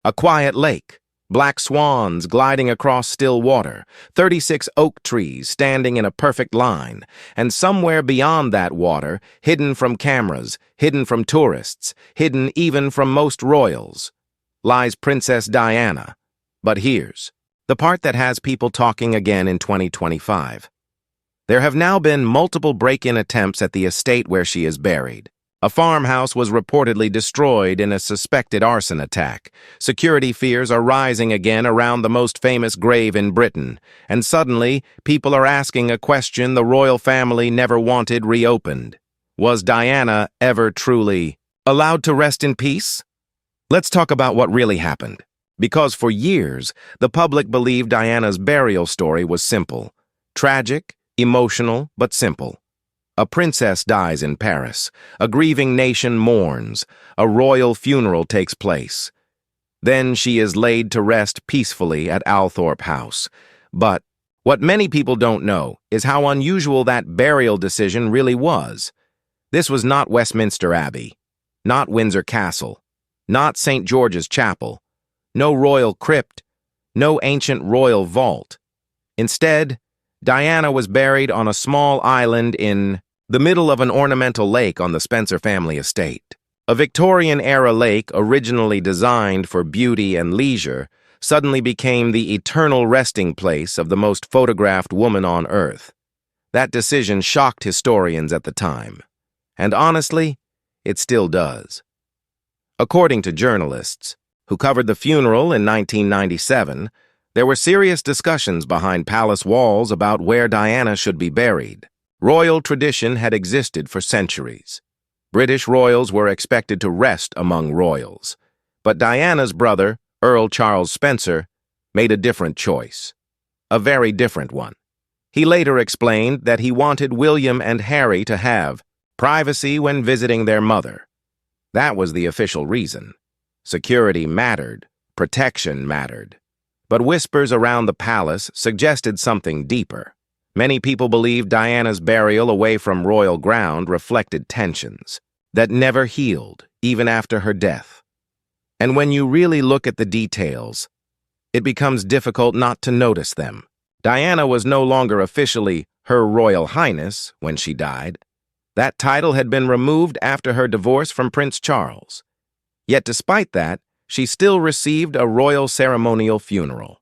A quiet lake, black swans gliding across still water, 36 oak trees standing in a perfect line, and somewhere beyond that water, hidden from cameras, hidden from tourists, hidden even from most royals, lies Princess Diana. But here's the part that has people talking again in 2025. There have now been multiple break-in attempts at the estate where she is buried. A farmhouse was reportedly destroyed in a suspected arson attack. Security fears are rising again around the most famous grave in Britain, and suddenly, people are asking a question the royal family never wanted reopened. Was Diana ever truly allowed to rest in peace? Let's talk about what really happened. Because for years, the public believed Diana's burial story was simple. Tragic, emotional, but simple. A princess dies in Paris. A grieving nation mourns. A royal funeral takes place. Then she is laid to rest peacefully at Althorp House. But what many people don't know is how unusual that burial decision really was. This was not Westminster Abbey, not Windsor Castle, not St. George's Chapel, no royal crypt, no ancient royal vault. Instead, Diana was buried on a small island in the middle of an ornamental lake on the Spencer family estate. A Victorian-era lake originally designed for beauty and leisure suddenly became the eternal resting place of the most photographed woman on Earth. That decision shocked historians at the time. And honestly, it still does. According to journalists who covered the funeral in 1997, there were serious discussions behind palace walls about where Diana should be buried. Royal tradition had existed for centuries. British royals were expected to rest among royals. But Diana's brother, Earl Charles Spencer, made a different choice. A very different one. He later explained that he wanted William and Harry to have privacy when visiting their mother. That was the official reason. Security mattered. Protection mattered. But whispers around the palace suggested something deeper. Many people believed Diana's burial away from royal ground reflected tensions that never healed, even after her death. And when you really look at the details, it becomes difficult not to notice them. Diana was no longer officially Her Royal Highness when she died. That title had been removed after her divorce from Prince Charles. Yet despite that, she still received a royal ceremonial funeral.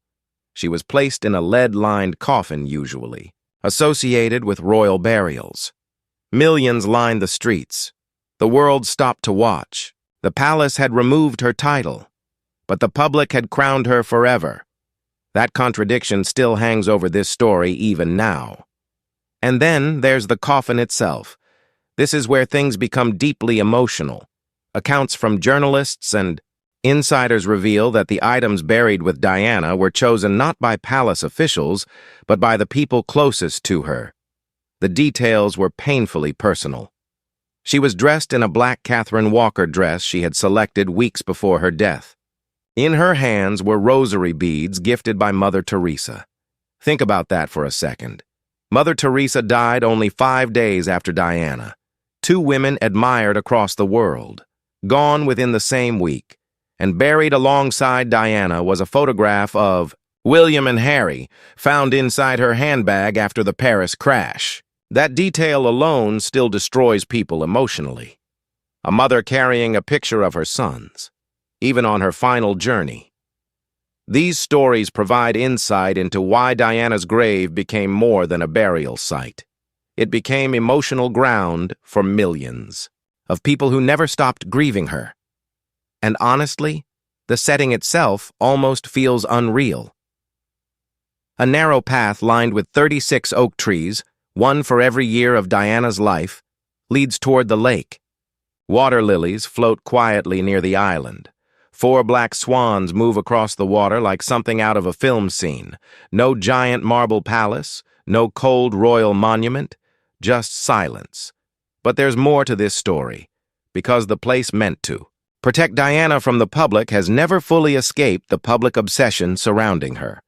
She was placed in a lead-lined coffin usually, associated with royal burials. Millions lined the streets. The world stopped to watch. The palace had removed her title, but the public had crowned her forever. That contradiction still hangs over this story even now. And then there's the coffin itself. This is where things become deeply emotional. Accounts from journalists and insiders reveal that the items buried with Diana were chosen not by palace officials, but by the people closest to her. The details were painfully personal. She was dressed in a black Catherine Walker dress she had selected weeks before her death. In her hands were rosary beads gifted by Mother Teresa. Think about that for a second. Mother Teresa died only 5 days after Diana. 2 women admired across the world, gone within the same week. And buried alongside Diana was a photograph of William and Harry, found inside her handbag after the Paris crash. That detail alone still destroys people emotionally. A mother carrying a picture of her sons, even on her final journey. These stories provide insight into why Diana's grave became more than a burial site. It became emotional ground for millions of people who never stopped grieving her. And honestly, the setting itself almost feels unreal. A narrow path lined with 36 oak trees, one for every year of Diana's life, leads toward the lake. Water lilies float quietly near the island. 4 black swans move across the water like something out of a film scene. No giant marble palace, no cold royal monument, just silence. But there's more to this story, because the place meant to. Protect Diana from the public has never fully escaped the public obsession surrounding her.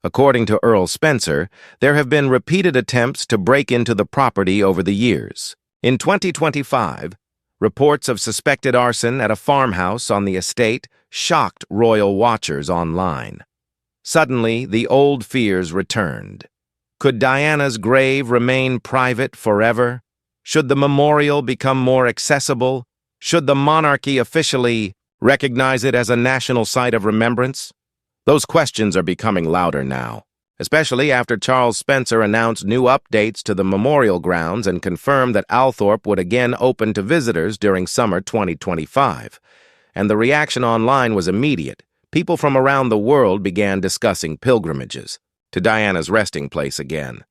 According to Earl Spencer, there have been repeated attempts to break into the property over the years. In 2025, reports of suspected arson at a farmhouse on the estate shocked royal watchers online. Suddenly, the old fears returned. Could Diana's grave remain private forever? Should the memorial become more accessible? Should the monarchy officially recognize it as a national site of remembrance? Those questions are becoming louder now, especially after Charles Spencer announced new updates to the memorial grounds and confirmed that Althorp would again open to visitors during summer 2025. And the reaction online was immediate. People from around the world began discussing pilgrimages to Diana's resting place again.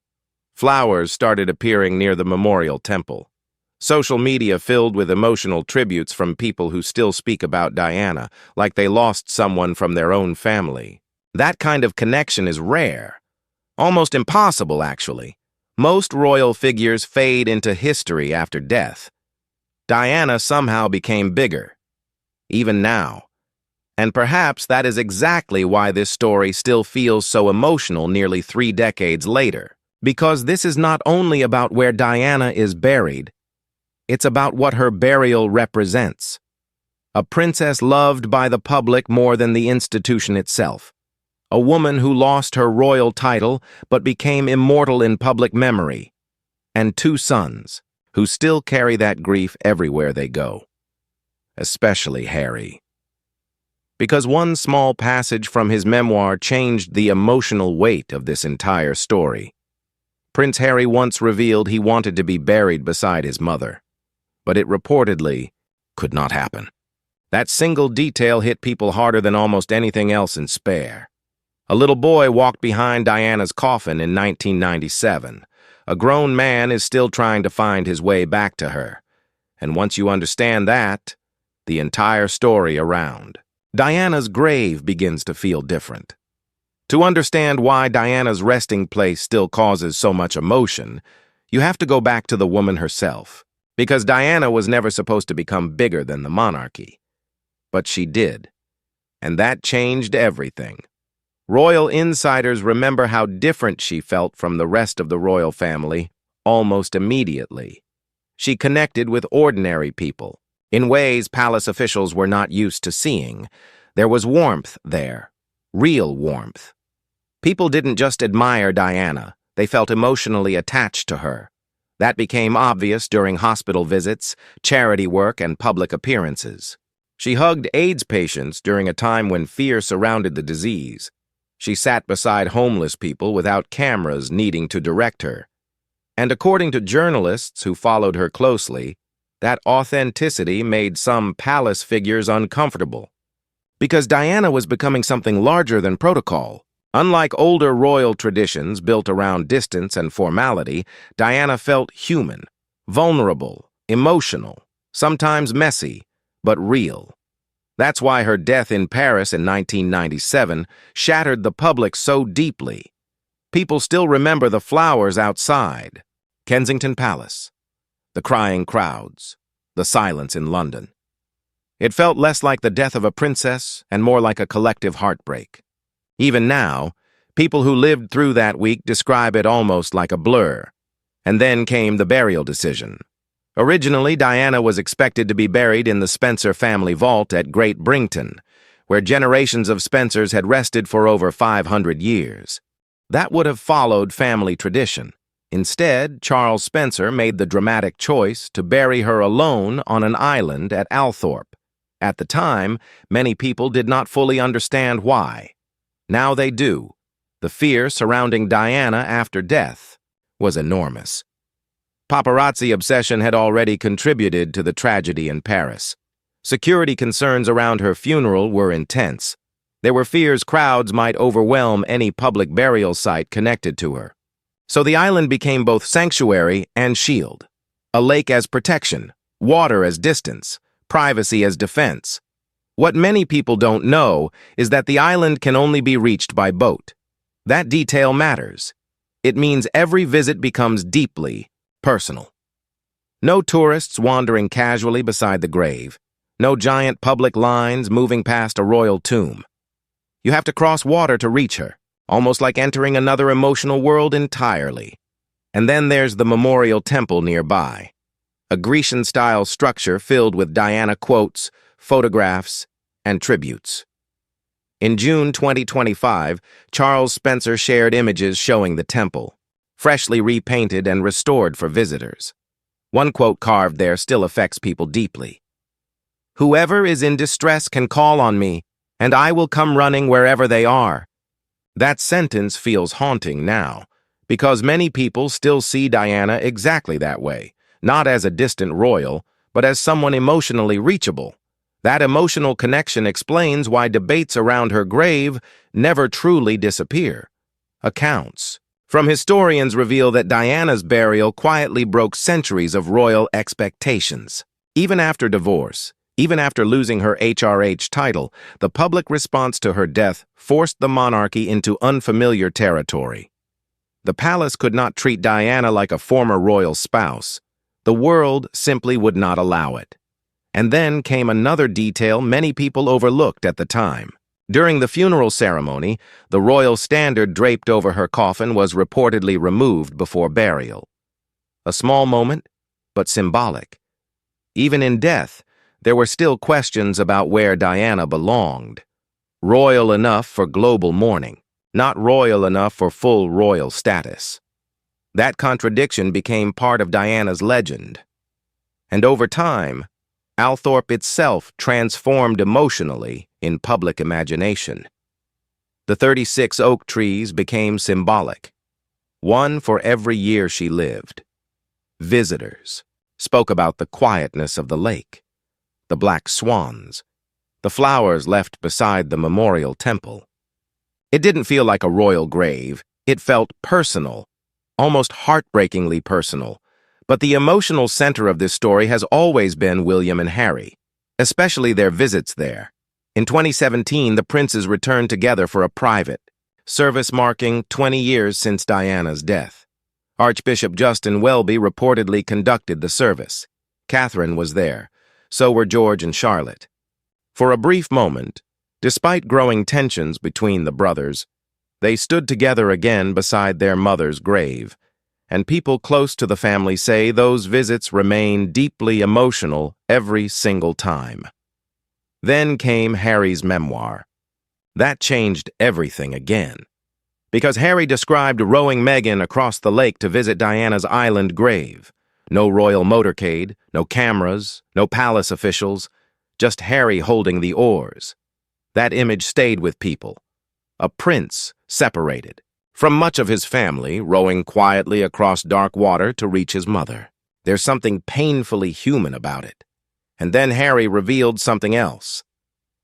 Flowers started appearing near the memorial temple. Social media filled with emotional tributes from people who still speak about Diana, like they lost someone from their own family. That kind of connection is rare. Almost impossible, actually. Most royal figures fade into history after death. Diana somehow became bigger, even now. And perhaps that is exactly why this story still feels so emotional nearly 3 decades later. Because this is not only about where Diana is buried, it's about what her burial represents. A princess loved by the public more than the institution itself. A woman who lost her royal title but became immortal in public memory. And 2 sons who still carry that grief everywhere they go. Especially Harry. Because one small passage from his memoir changed the emotional weight of this entire story. Prince Harry once revealed he wanted to be buried beside his mother, but it reportedly could not happen. That single detail hit people harder than almost anything else in Spare. A little boy walked behind Diana's coffin in 1997. A grown man is still trying to find his way back to her. And once you understand that, the entire story around Diana's grave begins to feel different. To understand why Diana's resting place still causes so much emotion, you have to go back to the woman herself, because Diana was never supposed to become bigger than the monarchy. But she did, and that changed everything. Royal insiders remember how different she felt from the rest of the royal family almost immediately. She connected with ordinary people in ways palace officials were not used to seeing. There was warmth there, real warmth. People didn't just admire Diana, they felt emotionally attached to her. That became obvious during hospital visits, charity work, and public appearances. She hugged AIDS patients during a time when fear surrounded the disease. She sat beside homeless people without cameras needing to direct her. And according to journalists who followed her closely, that authenticity made some palace figures uncomfortable. Because Diana was becoming something larger than protocol. Unlike older royal traditions built around distance and formality, Diana felt human, vulnerable, emotional, sometimes messy, but real. That's why her death in Paris in 1997 shattered the public so deeply. People still remember the flowers outside, Kensington Palace, the crying crowds, the silence in London. It felt less like the death of a princess and more like a collective heartbreak. Even now, people who lived through that week describe it almost like a blur. And then came the burial decision. Originally, Diana was expected to be buried in the Spencer family vault at Great Brington, where generations of Spencers had rested for over 500 years. That would have followed family tradition. Instead, Charles Spencer made the dramatic choice to bury her alone on an island at Althorp. At the time, many people did not fully understand why. Now they do. The fear surrounding Diana after death was enormous. Paparazzi obsession had already contributed to the tragedy in Paris. Security concerns around her funeral were intense. There were fears crowds might overwhelm any public burial site connected to her. So the island became both sanctuary and shield. A lake as protection, water as distance, privacy as defense. What many people don't know is that the island can only be reached by boat. That detail matters. It means every visit becomes deeply personal. No tourists wandering casually beside the grave. No giant public lines moving past a royal tomb. You have to cross water to reach her, almost like entering another emotional world entirely. And then there's the memorial temple nearby, a Grecian-style structure filled with Diana quotes, photographs, and tributes. In June 2025, Charles Spencer shared images showing the temple, freshly repainted and restored for visitors. One quote carved there still affects people deeply. "Whoever is in distress can call on me, and I will come running wherever they are." That sentence feels haunting now, because many people still see Diana exactly that way, not as a distant royal, but as someone emotionally reachable. That emotional connection explains why debates around her grave never truly disappear. Accounts from historians reveal that Diana's burial quietly broke centuries of royal expectations. Even after divorce, even after losing her HRH title, the public response to her death forced the monarchy into unfamiliar territory. The palace could not treat Diana like a former royal spouse. The world simply would not allow it. And then came another detail many people overlooked at the time. During the funeral ceremony, the royal standard draped over her coffin was reportedly removed before burial. A small moment, but symbolic. Even in death, there were still questions about where Diana belonged. Royal enough for global mourning, not royal enough for full royal status. That contradiction became part of Diana's legend. And over time, Althorp itself transformed emotionally in public imagination. The 36 oak trees became symbolic, one for every year she lived. Visitors spoke about the quietness of the lake, the black swans, the flowers left beside the memorial temple. It didn't feel like a royal grave. It felt personal, almost heartbreakingly personal. But the emotional center of this story has always been William and Harry, especially their visits there. In 2017, the princes returned together for a private service marking 20 years since Diana's death. Archbishop Justin Welby reportedly conducted the service. Catherine was there. So were George and Charlotte. For a brief moment, despite growing tensions between the brothers, they stood together again beside their mother's grave. And people close to the family say those visits remain deeply emotional every single time. Then came Harry's memoir. That changed everything again. Because Harry described rowing Meghan across the lake to visit Diana's island grave. No royal motorcade, no cameras, no palace officials, just Harry holding the oars. That image stayed with people. A prince separated from much of his family, rowing quietly across dark water to reach his mother. There's something painfully human about it. And then Harry revealed something else.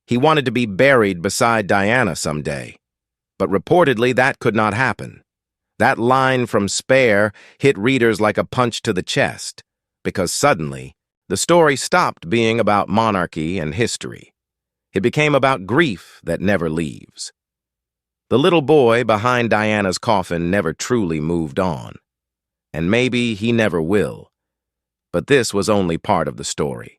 He wanted to be buried beside Diana someday. But reportedly that could not happen. That line from Spare hit readers like a punch to the chest, because suddenly, the story stopped being about monarchy and history. It became about grief that never leaves. The little boy behind Diana's coffin never truly moved on. And maybe he never will. But this was only part of the story.